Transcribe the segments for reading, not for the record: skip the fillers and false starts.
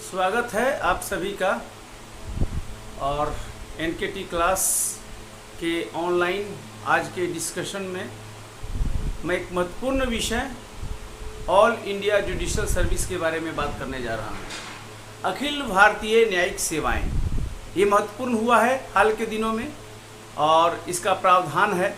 स्वागत है आप सभी का। और एनकेटी क्लास के ऑनलाइन आज के डिस्कशन में मैं एक महत्वपूर्ण विषय ऑल इंडिया जुडिशल सर्विस के बारे में बात करने जा रहा हूँ। अखिल भारतीय न्यायिक सेवाएं, ये महत्वपूर्ण हुआ है हाल के दिनों में और इसका प्रावधान है,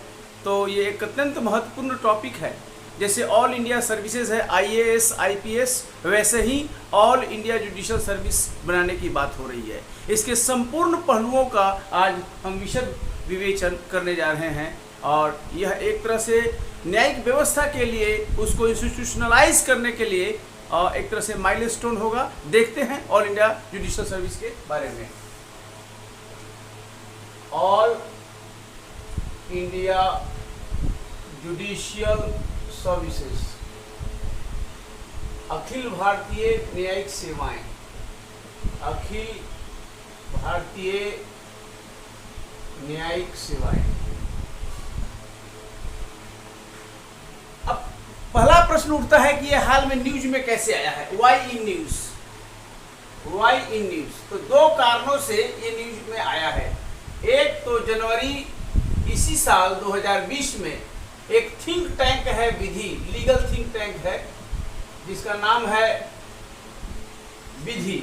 तो ये एक अत्यंत महत्वपूर्ण टॉपिक है। जैसे ऑल इंडिया सर्विसेज है IAS IPS, वैसे ही ऑल इंडिया जुडिशल सर्विस बनाने की बात हो रही है। इसके संपूर्ण पहलुओं का आज हम विशद विवेचन करने जा रहे हैं और यह एक तरह से न्यायिक व्यवस्था के लिए, उसको इंस्टीट्यूशनलाइज करने के लिए एक तरह से माइलस्टोन होगा। देखते हैं ऑल इंडिया जुडिशल सर्विस के बारे में। ऑल इंडिया जुडिशियल सर्विसेज, अखिल भारतीय न्यायिक सेवाएं, अखिल भारतीय न्यायिक सेवाएं। अब पहला प्रश्न उठता है कि यह हाल में न्यूज में कैसे आया है। Why in news, why in news. तो दो कारणों से ये न्यूज में आया है। एक तो जनवरी इसी साल 2020 में एक थिंक टैंक है, विधि लीगल थिंक टैंक है, जिसका नाम है विधि।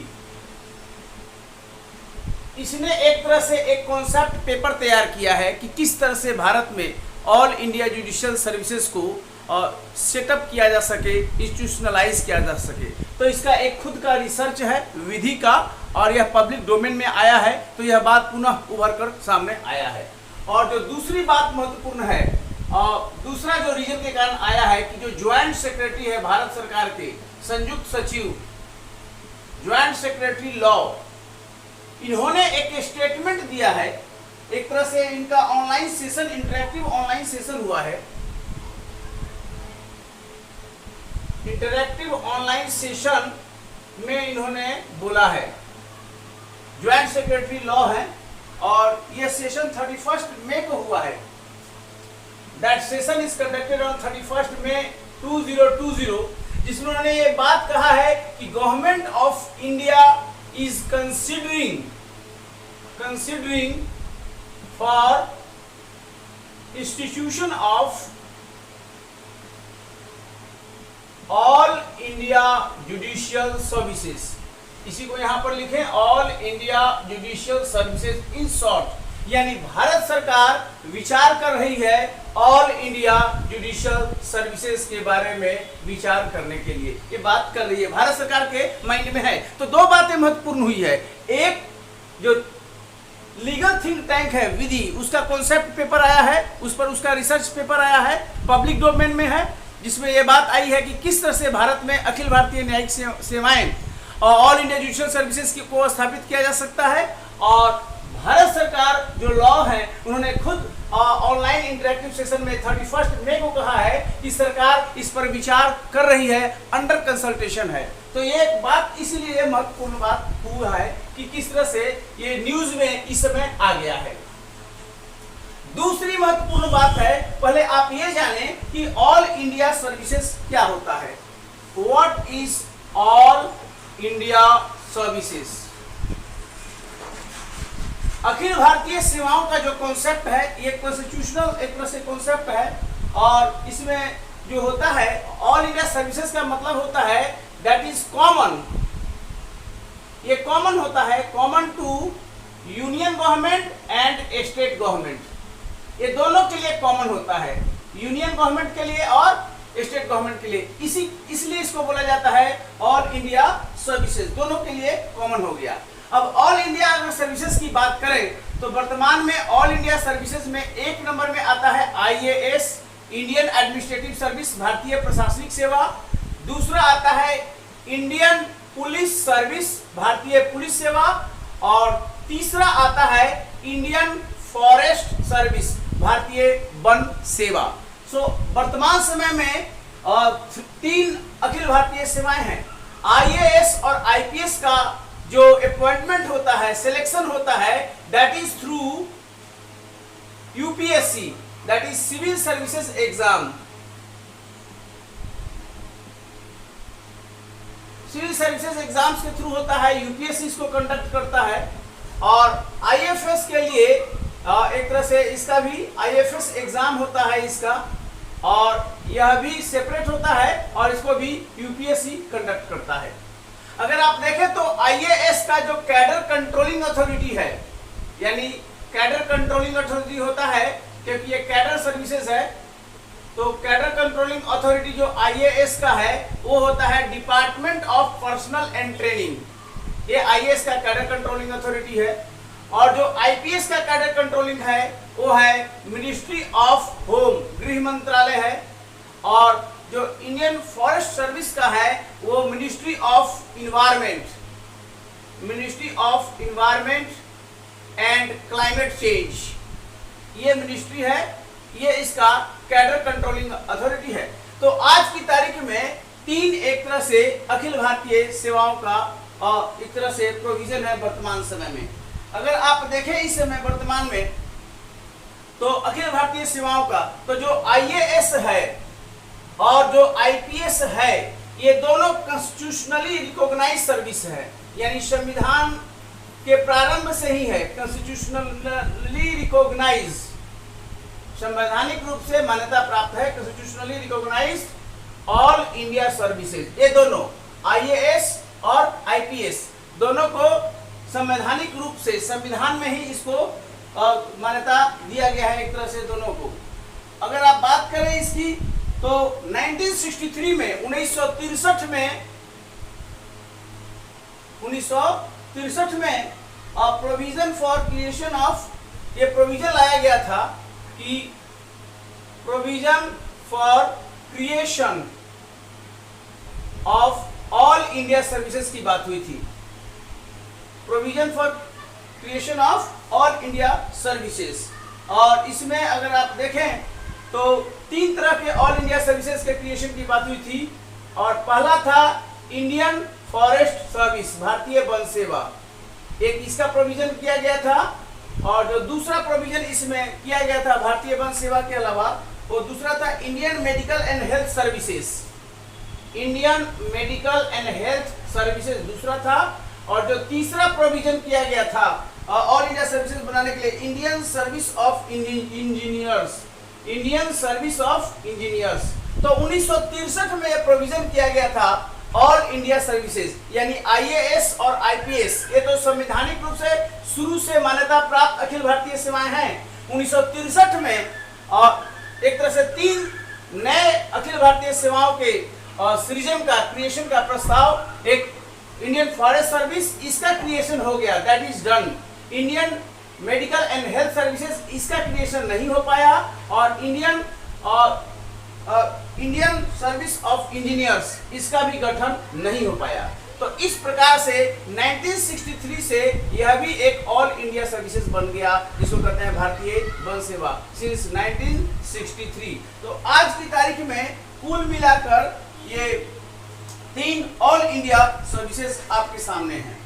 इसने एक तरह से एक कॉन्सेप्ट पेपर तैयार किया है कि किस तरह से भारत में ऑल इंडिया जुडिशियल सर्विसेज को सेटअप किया जा सके, इंस्टीट्यूशनलाइज किया जा सके। तो इसका एक खुद का रिसर्च है विधि का और यह पब्लिक डोमेन में आया है, तो यह बात पुनः उभर कर सामने आया है। और जो दूसरी बात महत्वपूर्ण है, दूसरा जो रीजन के कारण आया है कि जो ज्वाइंट सेक्रेटरी है भारत सरकार के, संयुक्त सचिव, ज्वाइंट सेक्रेटरी लॉ, इन्होंने एक स्टेटमेंट दिया है। एक तरह से इनका online session, interactive online session हुआ है। इंटरैक्टिव ऑनलाइन सेशन में इन्होंने बोला है, ज्वाइंट सेक्रेटरी लॉ है और यह सेशन 31 मई को हुआ है। That session is conducted on 31 May 2020, जिसमें उन्होंने ये बात कहा है कि government of India is considering for institution of all India judicial services. इसी को यहां पर लिखें, all India judicial services in short. यानी भारत सरकार विचार कर रही है ऑल इंडिया जुडिशियल सर्विसेज के बारे में विचार करने के लिए, ये बात कर रही है, भारत सरकार के माइंड में है। तो दो बातें महत्वपूर्ण हुई है। एक, जो लीगल थिंक टैंक है विधि, उसका कॉन्सेप्ट पेपर आया है, उस पर उसका रिसर्च पेपर आया है, पब्लिक डोमेन में है, जिसमें यह बात आई है कि किस तरह से भारत में अखिल भारतीय न्यायिक सेवाएं और ऑल इंडिया जुडिशियल सर्विसेज को स्थापित किया जा सकता है। और भारत सरकार जो लॉ है, उन्होंने खुद ऑनलाइन इंटरैक्टिव सेशन में 31 मई को कहा है कि सरकार इस पर विचार कर रही है, अंडर कंसल्टेशन है। तो ये बात इसलिए महत्वपूर्ण बात हुआ है कि किस तरह से ये न्यूज में इस समय आ गया है। दूसरी महत्वपूर्ण बात है, पहले आप ये जानें कि ऑल इंडिया सर्विसेज क्या होता है। What is all India services? अखिल भारतीय सेवाओं का जो कॉन्सेप्ट है, ये कॉन्स्टिट्यूशनल एक तरह से कॉन्सेप्ट है और इसमें जो होता है ऑल इंडिया सर्विसेज का मतलब होता है दैट इज कॉमन। ये कॉमन होता है, common to union government and state government. ये दोनों के लिए कॉमन होता है, यूनियन गवर्नमेंट के लिए और स्टेट गवर्नमेंट के लिए। इसलिए इसको बोला जाता है ऑल इंडिया सर्विसेज, दोनों के लिए कॉमन हो गया। अब ऑल इंडिया अगर सर्विसेज की बात करें तो वर्तमान में ऑल इंडिया सर्विसेज में एक नंबर में आता है IAS, इंडियन एडमिनिस्ट्रेटिव सर्विस, भारतीय प्रशासनिक सेवा। दूसरा आता है इंडियन पुलिस सर्विस, भारतीय पुलिस सेवा। और तीसरा आता है इंडियन फॉरेस्ट सर्विस, भारतीय वन सेवा। सो वर्तमान समय में 3 अखिल भारतीय सेवाएं हैं। IAS और IPS का जो अपॉइंटमेंट होता है, सिलेक्शन होता है, that is through UPSC, that is civil services exam. Civil services exams के थ्रू होता है, यूपीएससी इसको कंडक्ट करता है। और आईएफएस के लिए एक तरह से इसका भी आईएफएस एग्जाम होता है इसका, और यह भी सेपरेट होता है और इसको भी यूपीएससी कंडक्ट करता है। अगर आप देखें तो आईएएस का जो कैडर कंट्रोलिंग अथॉरिटी है, यानी कैडर कंट्रोलिंग अथॉरिटी होता है क्योंकि ये कैडर सर्विसेज है, तो कैडर कंट्रोलिंग अथॉरिटी जो आईएएस का है वो होता है department of personal and training. ये आईएएस का कैडर कंट्रोलिंग अथॉरिटी है। और जो आईपीएस का कैडर कंट्रोलिंग है वो है मिनिस्ट्री ऑफ होम, गृह मंत्रालय है। और जो इंडियन फॉरेस्ट सर्विस का है वो ministry of environment, ministry of environment and climate change, ये मिनिस्ट्री है, ये इसका कैडर कंट्रोलिंग अथॉरिटी है। तो आज की तारीख में तीन एक तरह से अखिल भारतीय सेवाओं का एक तरह से प्रोविजन है वर्तमान समय में। अगर आप देखें इस समय वर्तमान में तो अखिल भारतीय सेवाओं का तो जो आईएएस है और जो आईपीएस है ये दोनों कॉन्स्टिट्यूशनली रिकॉग्नाइज्ड सर्विस है, यानी संविधान के प्रारंभ से ही है, कॉन्स्टिट्यूशनली रिकॉग्नाइज्ड, संवैधानिक रूप से मान्यता प्राप्त है, constitutionally recognised all India services. ये दोनों आईएएस और आईपीएस दोनों को संवैधानिक रूप से संविधान में ही इसको मान्यता दिया गया है एक तरह से दोनों को। अगर आप बात करें इसकी तो 1963 में 1963 में प्रोविजन फॉर क्रिएशन ऑफ, ये प्रोविजन लाया गया था कि provision for creation of all India services की बात हुई थी, provision for creation of all India services. और इसमें अगर आप देखें तो तीन तरह के ऑल इंडिया सर्विसेज के क्रिएशन की बात हुई थी। और पहला था इंडियन फॉरेस्ट सर्विस, भारतीय वन सेवा, एक इसका प्रोविजन किया गया था। और जो दूसरा प्रोविजन इसमें किया गया था भारतीय वन सेवा के अलावा, वो दूसरा था Indian medical and health services, Indian medical and health services दूसरा था। और जो तीसरा प्रोविजन किया गया था ऑल इंडिया सर्विसेज बनाने के लिए, Indian service of engineers, Indian service of engineers. तो 1963 में यह प्रोविजन किया गया था ऑल इंडिया सर्विसेज, यानी आईएएस और आईपीएस, ये तो संवैधानिक रूप से शुरू से मान्यता प्राप्त अखिल भारतीय सेवाएं हैं। 1963 में एक तरह से तीन नए अखिल भारतीय सेवाओं के सृजन का, क्रिएशन का प्रस्ताव, एक इंडियन फॉरेस्ट सर्विस, इसका क्रिएशन हो गया, that is done. Indian medical and health services, इसका क्रिएशन नहीं हो पाया। और इंडियन सर्विस ऑफ इंजीनियर्स, इसका भी गठन नहीं हो पाया। तो इस प्रकार से 1963 से यह भी एक ऑल इंडिया सर्विसेज बन गया, जिसको कहते हैं भारतीय वन सेवा, सिंस 1963। तो आज की तारीख में कुल मिलाकर ये तीन ऑल इंडिया सर्विसेज आपके सामने हैं।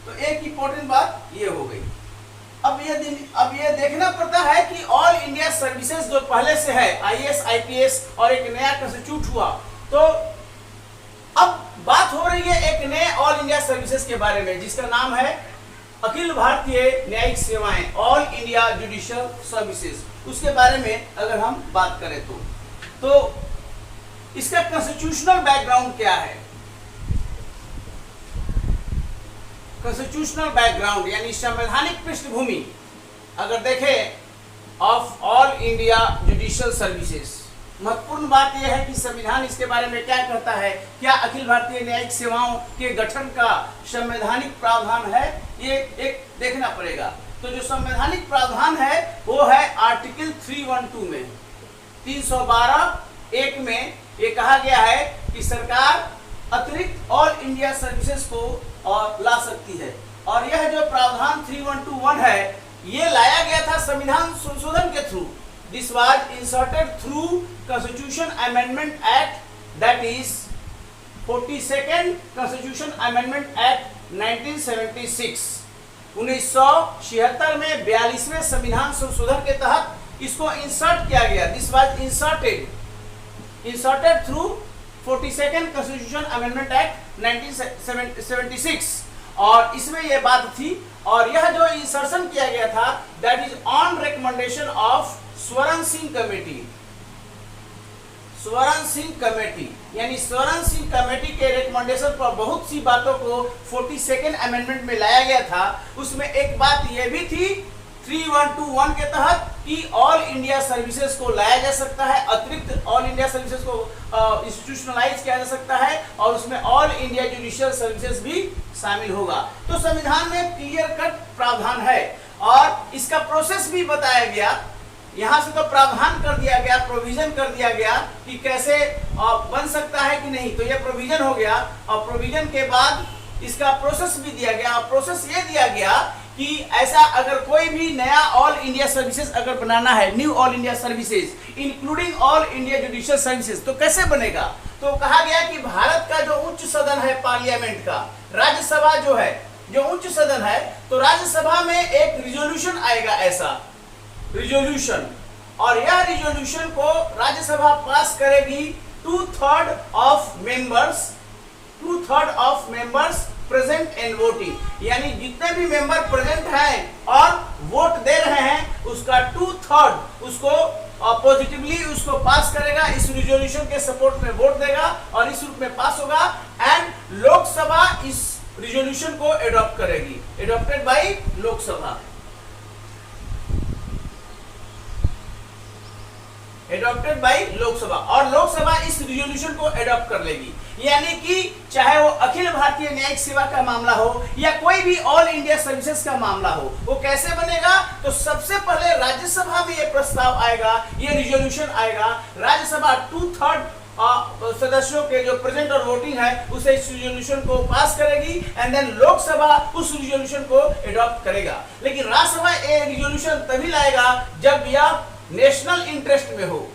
तो एक इंपॉर्टेंट बात ये हो गई। अब ये देखना पड़ता है कि ऑल इंडिया सर्विसेज जो पहले से है, आईएएस आईपीएस, और एक नया कंस्टिट्यूट हुआ, तो अब बात हो रही है एक नए ऑल इंडिया सर्विसेज के बारे में, जिसका नाम है अखिल भारतीय न्यायिक सेवाएं, ऑल इंडिया जुडिशियल सर्विसेज। उसके बारे में अगर हम बात करें तो इसका कॉन्स्टिट्यूशनल बैकग्राउंड क्या है? कॉन्स्टिट्यूशनल बैकग्राउंड यानी संवैधानिक पृष्ठभूमि अगर देखें of all India judicial services, महत्वपूर्ण बात यह है कि संविधान इसके बारे में क्या कहता है, क्या अखिल भारतीय न्यायिक सेवाओं के गठन का संवैधानिक प्रावधान है, ये एक देखना पड़ेगा। तो जो संवैधानिक प्रावधान है वो है आर्टिकल 312 में, 312(1) में ये कहा गया है कि सरकार अतिरिक्त ऑल इंडिया सर्विसेज को ला सकती है। और यह जो प्रावधान 3121 है, ये लाया गया था संविधान संशोधन के through. This was inserted through constitution amendment act, that is 42nd constitution amendment act 1976। 1976 में 42वें संविधान संशोधन के तहत इसको इंसर्ट किया गया। This was inserted through 42nd constitution amendment act 1976 और इसमें यह बात थी और यह जो इंसर्शन किया गया था that is on recommendation of Swaran Singh committee. Swaran Singh committee यानी स्वरण सिंह कमेटी के रिकमेंडेशन पर बहुत सी बातों को 42nd अमेंडमेंट में लाया गया था। उसमें एक बात यह भी थी 3121 के तहत कि ऑल इंडिया सर्विसेज को लाया जा सकता है, अतिरिक्त ऑल इंडिया सर्विसेज को इंस्टीट्यूशनलाइज किया जा सकता है और उसमें ऑल इंडिया जुडिशियल सर्विसेज भी शामिल होगा। तो संविधान में क्लियर कट प्रावधान है और इसका प्रोसेस भी बताया गया। यहां से तो प्रावधान कर दिया गया, प्रोविजन कर दिया गया कि कैसे बन सकता है कि नहीं, तो यह प्रोविजन हो गया और प्रोविजन के बाद इसका प्रोसेस भी दिया गया और प्रोसेस ये दिया गया कि ऐसा अगर कोई भी नया ऑल इंडिया सर्विसेज अगर बनाना है, knew all India services including all India judicial services, तो कैसे बनेगा। तो कहा गया कि भारत का जो उच्च सदन है पार्लियामेंट का, राज्यसभा जो है, जो उच्च सदन है, तो राज्यसभा में एक रिजोल्यूशन आएगा, ऐसा रिजोल्यूशन, और यह रिजोल्यूशन को राज्यसभा पास करेगी 2/3 of members present and voting, यानी जितने भी मेंबर प्रेजेंट हैं और वोट दे रहे हैं उसका 2/3 उसको पॉजिटिवली उसको पास करेगा, इस रिजोल्यूशन के सपोर्ट में वोट देगा और इस रूप में पास होगा एंड लोकसभा इस रिजोल्यूशन को एडॉप्ट करेगी, adopted by Lok Sabha, adopted by Lok Sabha, और लोकसभा इस रिजोल्यूशन को एडॉप्ट कर लेगी। यानी कि चाहे वो अखिल भारतीय न्यायिक सेवा का मामला हो या कोई भी ऑल इंडिया सर्विसेज का मामला हो, वो कैसे बनेगा, तो सबसे पहले राज्यसभा में ये प्रस्ताव आएगा, ये रिजोल्यूशन आएगा, राज्यसभा 2/3 सदस्यों के जो प्रेजेंट और वोटिंग है उसे इस रिजोल्यूशन को पास करेगी एंड देन लोकसभा उस रिजोल्यूशन को एडॉप्ट करेगा। लेकिन राज्यसभा ये रिजोल्यूशन तभी लाएगा जब यह नेशनल इंटरेस्ट में हो,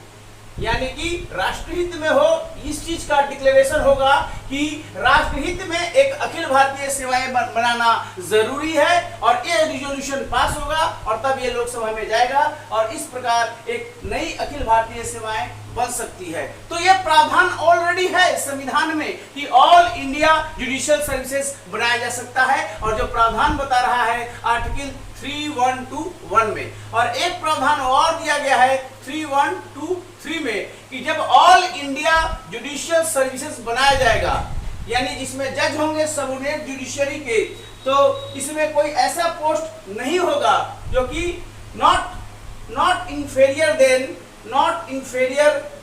यानी कि राष्ट्रहित में हो। इस चीज का डिक्लेरेशन होगा कि राष्ट्रहित में एक अखिल भारतीय सेवाएं बनाना जरूरी है और ये रिजोल्यूशन पास होगा और तब ये लोकसभा में जाएगा और इस प्रकार एक नई अखिल भारतीय सेवाएं बन सकती है। तो ये प्रावधान ऑलरेडी है संविधान में कि ऑल इंडिया जुडिशियल सर्विसेज बनाया जा सकता है और जो प्रावधान बता रहा है आर्टिकल 3121 में, और एक प्रावधान और दिया गया है 3123 में कि जब ऑल इंडिया जुडिशियल सर्विसेज बनाया जाएगा, यानी जिसमें जज होंगे सबऑर्डिनेट जुडिशरी के, तो इसमें कोई ऐसा पोस्ट नहीं होगा जो कि नॉट इंफेरियर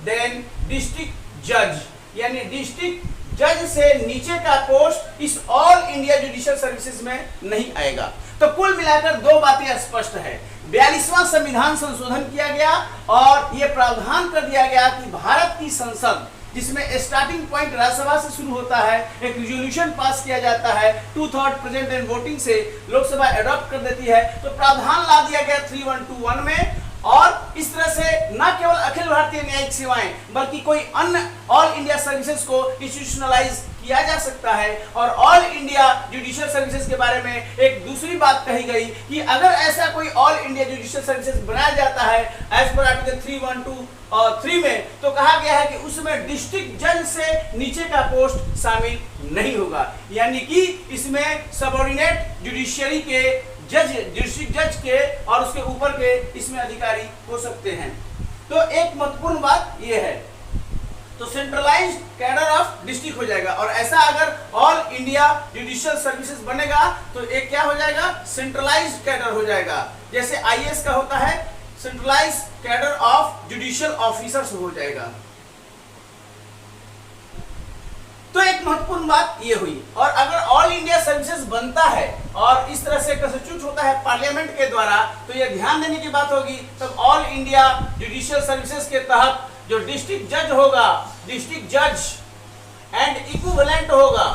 देन डिस्ट्रिक्ट जज, यानी डिस्ट्रिक्ट जज से नीचे का पोस्ट इस ऑल इंडिया जुडिशियल सर्विसेज में नहीं आएगा। तो कुल मिलाकर दो बातें स्पष्ट है। 42वां संविधान संशोधन किया गया और यह प्रावधान कर दिया गया कि भारत की संसद, जिसमें स्टार्टिंग पॉइंट राज्यसभा से शुरू होता है, एक रिजोल्यूशन पास किया जाता है, 2/3 प्रेजेंट एंड वोटिंग से लोकसभा एडॉप्ट कर देती है। तो प्रावधान ला दिया गया 3121 में और इस तरह से न केवल अखिल भारतीय न्यायिक सेवाएं बल्कि कोई अन्य ऑल इंडिया सर्विसेज को इंस्टीट्यूशनलाइज किया जा सकता है। और ऑल इंडिया जुडिशियल सर्विसेज के बारे में एक दूसरी बात कही गई कि अगर ऐसा कोई ऑल इंडिया जुडिशियल सर्विसेज बनाया जाता है एज पर आर्टिकल 3123 में, तो कहा गया है कि उसमें डिस्ट्रिक्ट जज से नीचे का पोस्ट शामिल नहीं होगा, यानी कि इसमें सबऑर्डिनेट जुडिशरी के जज, डिस्ट्रिक्ट जज के और उसके ऊपर के इसमें अधिकारी हो सकते हैं। तो एक महत्वपूर्ण बात यह है, तो सेंट्रलाइज्ड कैडर ऑफ डिस्ट्रिक्ट हो जाएगा और ऐसा अगर ऑल इंडिया जुडिशियल सर्विसेज बनेगा तो एक क्या हो जाएगा, सेंट्रलाइज्ड कैडर हो जाएगा, जैसे आईएएस का होता है centralised cadre of judicial officers हो जाएगा। तो एक महत्वपूर्ण बात ये हुई। और अगर ऑल इंडिया सर्विसेज बनता है और इस तरह से कंस्टिट्यूट होता है पार्लियामेंट के द्वारा, तो यह ध्यान देने की बात होगी तब ऑल इंडिया जुडिशियल सर्विसेज के तहत जो डिस्ट्रिक्ट जज होगा, डिस्ट्रिक्ट जज एंड इक्विवेलेंट होगा,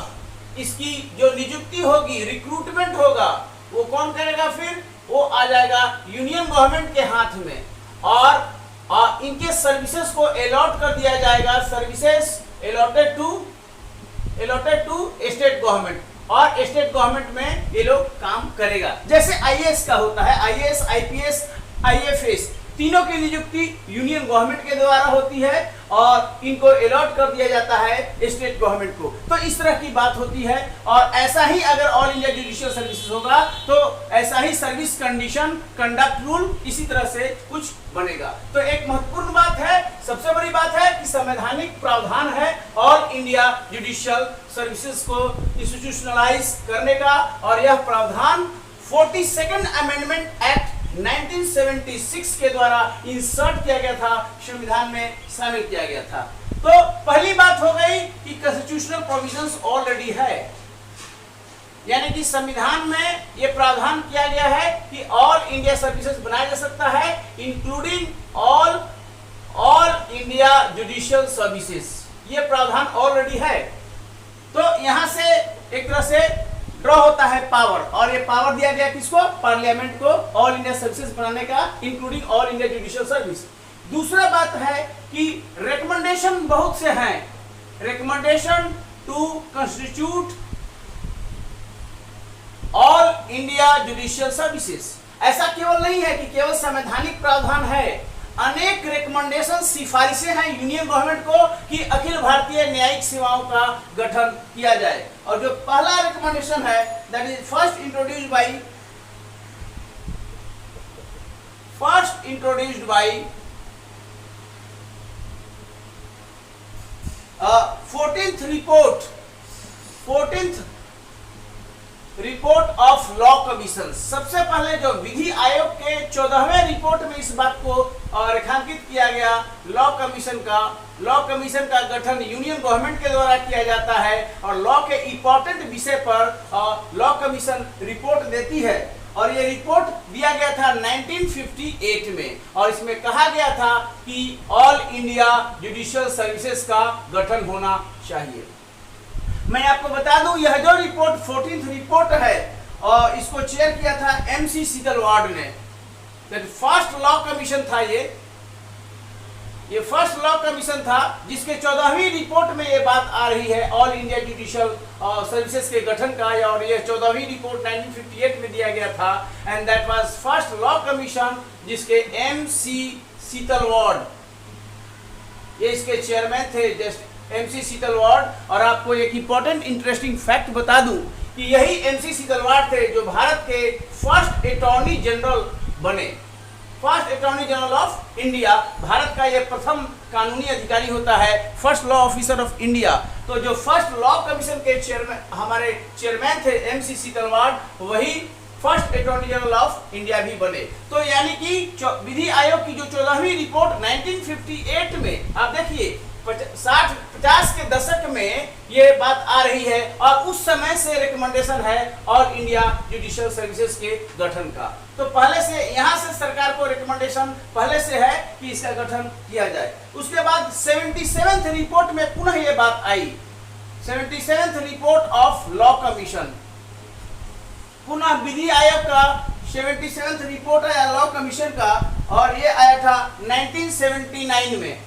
इसकी जो नियुक्ति होगी, रिक्रूटमेंट होगा, वो कौन करेगा, फिर वो आ जाएगा यूनियन गवर्नमेंट के हाथ में और इनके सर्विसेज को अलॉट कर दिया जाएगा, services allotted to state government और स्टेट गवर्नमेंट में ये लोग काम करेगा। जैसे आईएएस का होता है, आईएएस, आईपीएस, आईएफएस, तीनों की नियुक्ति यूनियन गवर्नमेंट के द्वारा होती है और इनको अलॉट कर दिया जाता है स्टेट गवर्नमेंट को। तो इस तरह की बात होती है और ऐसा ही अगर ऑल इंडिया जुडिशियल सर्विसेज होगा तो ऐसा ही सर्विस कंडीशन, कंडक्ट रूल इसी तरह से कुछ बनेगा। तो एक महत्वपूर्ण बात है, सबसे बड़ी बात है कि संवैधानिक प्रावधान है ऑल इंडिया जुडिशियल सर्विसेज को इंस्टीट्यूशनलाइज करने का और यह प्रावधान 42nd अमेंडमेंट एक्ट 1976 के द्वारा इंसर्ट किया गया था, संविधान में शामिल किया गया था। तो पहली बात हो गई कि कॉन्स्टिट्यूशनल प्रोविजंस ऑलरेडी है, यानी कि संविधान में यह प्रावधान किया गया है कि ऑल इंडिया सर्विसेज बनाया जा सकता है including all India judicial services, यह प्रावधान ऑलरेडी है। तो यहां से एक तरह से ड्रॉ होता है पावर और ये पावर दिया गया किसको? पार्लियामेंट को ऑल इंडिया सर्विसेज बनाने का including all India judicial service. दूसरा बात है कि रिकमेंडेशन बहुत से हैं, recommendation to constitute all India judicial services. ऐसा केवल नहीं है कि केवल संवैधानिक प्रावधान है, अनेक रिकमेंडेशन सिफारिशें हैं यूनियन गवर्नमेंट को कि अखिल भारतीय न्यायिक सेवाओं का गठन किया जाए। और जो पहला रिकमेंडेशन है that is first introduced by 14th report of law commission. सबसे पहले जो विधि आयोग के 14वें रिपोर्ट में इस बात को रेखांकित किया गया, लॉ कमीशन का गठन यूनियन गवर्नमेंट के द्वारा किया जाता है और लॉ के इंपॉर्टेंट विषय पर लॉ कमीशन रिपोर्ट देती है। और ये रिपोर्ट दिया गया था 1958 में और इसमें कहा गया था कि ऑल इंडिया जुडिशियल सर्विसेज का गठन होना चाहिए। मैं आपको बता दूं यह जो रिपोर्ट 14th रिपोर्ट है और इसको चेयर किया था MC सीतलवाड़ ने। फर्स्ट लॉ कमीशन था, ये फर्स्ट लॉ कमीशन था जिसके 14वीं रिपोर्ट में ये बात आ रही है ऑल इंडिया जुडिशियल सर्विसेज के गठन का, और ये 14वीं रिपोर्ट 1958 में दिया गया था and that was first law commission जिसके MC सीतलवाड़ ये इसके चेयरमैन थे, जस्ट MC सीतलवाड़। और आपको एक इंपॉर्टेंट इंटरेस्टिंग फैक्ट बता दूं कि यही MC सीतलवाड़ थे जो भारत के फर्स्ट अटॉर्नी जनरल बने, first attorney general of India. Bharat का यह प्रथम कानूनी अधिकारी होता है, first law officer of India. तो जो फर्स्ट लॉ कमीशन के हमारे चेयरमैन थे MC सीतलवाड़, वही first attorney general of India भी बने। तो यानी कि विधि आयोग की जो 14वीं रिपोर्ट 1958 में, आप देखिए 50 के दशक में ये बात आ रही है और उस समय से रिकमेंडेशन है ऑल इंडिया जुडिशियल सर्विसेज के गठन का। तो पहले से यहां से सरकार को रिकमेंडेशन पहले से है कि इसका गठन किया जाए। उसके बाद 77th रिपोर्ट में पुनः ये बात आई, 77th report of law commission, पुनः विधि आयोग का 77th रिपोर्ट है लॉ कमीशन का और ये आया था 1979 में।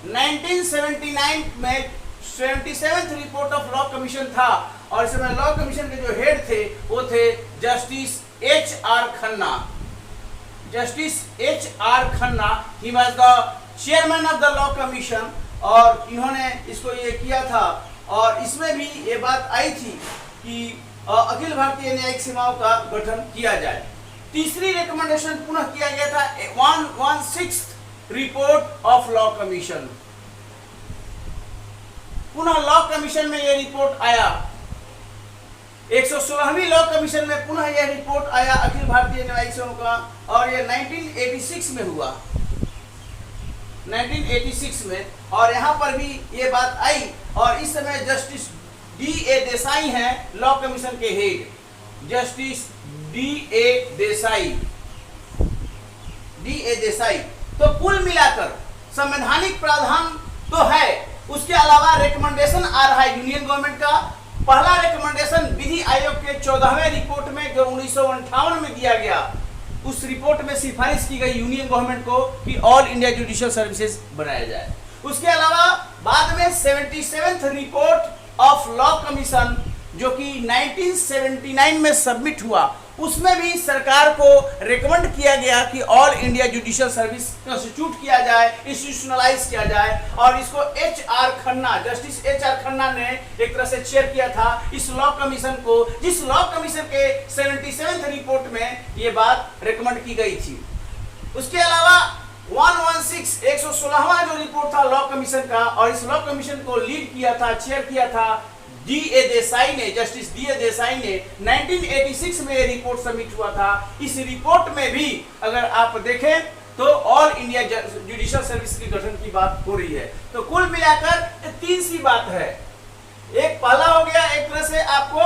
1979 में 77th report of law commission था और इस समय लॉ कमीशन के जो हेड थे वो थे justice HR Khanna. Justice HR Khanna, he was the chairman of the law commission और इन्होंने इसको ये किया था। और इसमें भी ये बात आई थी कि अखिल भारतीय न्यायिक सेवाओं का गठन किया जाए। तीसरी रिकमेंडेशन पुनः किया गया था 116th report of law commission. पुनः लॉ कमीशन में यह रिपोर्ट आया, 116वीं लॉ कमीशन में पुनः यह रिपोर्ट आया अखिल भारतीय न्यायिक सेवाओं का और यह 1986 में हुआ, 1986 में। और यहां पर भी ये बात आई और इस समय जस्टिस D.A. देसाई हैं लॉ कमीशन के हेड, जस्टिस D.A. देसाई। तो कुल मिलाकर संवैधानिक प्रावधान तो है, उसके अलावा रिकमेंडेशन आ रहा है यूनियन गवर्नमेंट का। पहला रिकमेंडेशन विधि आयोग के 14वें रिपोर्ट में जो 1958 में दिया गया, उस रिपोर्ट में सिफारिश की गई यूनियन गवर्नमेंट को कि ऑल इंडिया जुडिशियल सर्विसेज बनाया जाए। उसके अलावा बाद में 77th report of law commission जो कि 1979 में सबमिट हुआ, उसमें भी सरकार को रिकमेंड किया गया कि all India judicial service institute किया जाए, इंस्टीट्यूशनलाइज किया जाए, और इसको HR Khanna, justice HR Khanna ने एक तरह से चेयर किया था इस लॉ कमीशन को, जिस लॉ कमीशन के 77th रिपोर्ट में ये बात रिकमेंड की गई थी। उसके अलावा 116वां जो रिपोर्ट था लॉ कमीशन का, और इस लॉ कमीशन को लीड किया था, चेयर किया था D.A. देसाई ने, जस्टिस D.A. देसाई ने 1986 में ये रिपोर्ट सबमिट हुआ था। इस रिपोर्ट में भी अगर आप देखें तो ऑल इंडिया जुडिशियल सर्विस के गठन की बात हो रही है। तो कुल मिलाकर 3 सी बात है। एक पहला हो गया एक तरह से आपको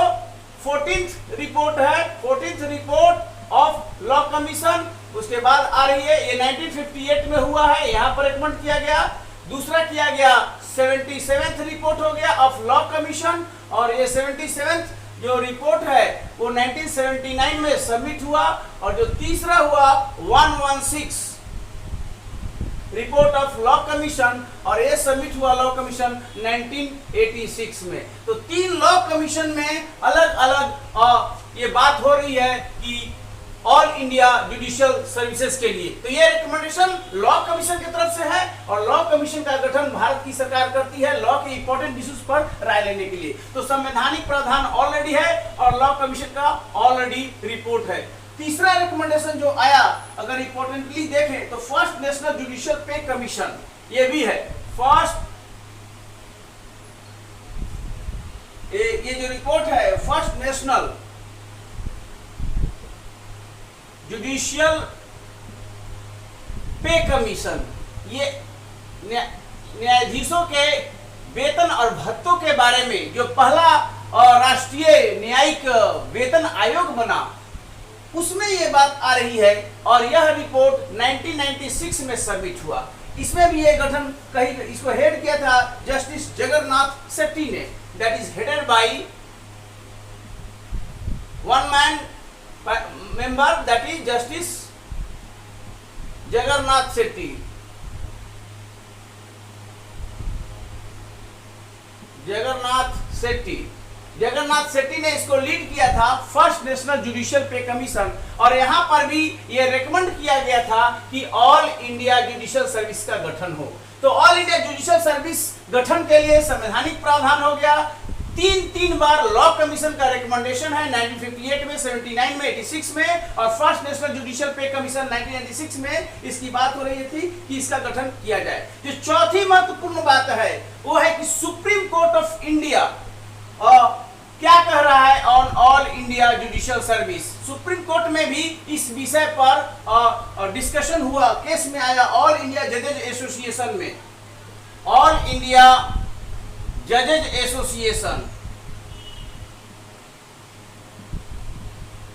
14th रिपोर्ट है, 14th report of law commission, उसके बाद आ रही है ये 1958 में हुआ है, यहाँ पर रिकमेंड किया गया। दूसरा किया गया 77th रिपोर्ट हो गया ऑफ लॉ कमीशन, और ये 77th जो रिपोर्ट है वो 1979 में सबमिट हुआ, और जो तीसरा हुआ 116 रिपोर्ट ऑफ लॉ कमीशन, और ये सबमिट हुआ लॉ कमीशन 1986 में। तो 3 लॉ कमीशन में अलग अलग ये बात हो रही है कि ऑल इंडिया जुडिशियल सर्विसेज के लिए। तो ये रिकमेंडेशन लॉ कमीशन की तरफ से है, और लॉ कमीशन का गठन भारत की सरकार करती है लॉ के इंपॉर्टेंट इश्यूज पर राय लेने के लिए। तो संवैधानिक प्रावधान ऑलरेडी है और लॉ कमीशन का ऑलरेडी रिपोर्ट है। तीसरा रिकमेंडेशन जो आया अगर इंपॉर्टेंटली देखें तो first national judicial pay commission, ये भी है ये जो रिपोर्ट है first national judicial pay commission, ये न्यायाधीशों के वेतन और भत्तों के बारे में जो पहला राष्ट्रीय न्यायिक वेतन आयोग बना, उसमें ये बात आ रही है, और यह रिपोर्ट 1996 में सबमिट हुआ। इसमें भी ये गठन कहीं इसको हेड किया था जस्टिस जगन्नाथ सेट्टी ने, that is headed by one man member, that is Justice Jagannath Shetty। Jagannath Shetty ने इसको लीड किया था first national judicial pay commission, और यहां पर भी ये रेकमेंड किया गया था कि ऑल इंडिया जुडिशियल सर्विस का गठन हो। तो ऑल इंडिया जुडिशियल सर्विस गठन के लिए संवैधानिक प्रावधान हो गया। 3 बार लॉ कमीशन का रिकमेंडेशन है, 1958 में, 79 में, 86 में, और first national judicial pay commission 1996 में इसकी बात हो रही थी कि इसका गठन किया जाए। जो चौथी महत्वपूर्ण बात है वो है कि सुप्रीम कोर्ट ऑफ इंडिया क्या कह रहा है on all India judicial service. Supreme court में भी इस विषय पर डिस्कशन हुआ, केस में आया ऑल इंडिया जजेज एसोसिएशन में, ऑल इंडिया जजेज association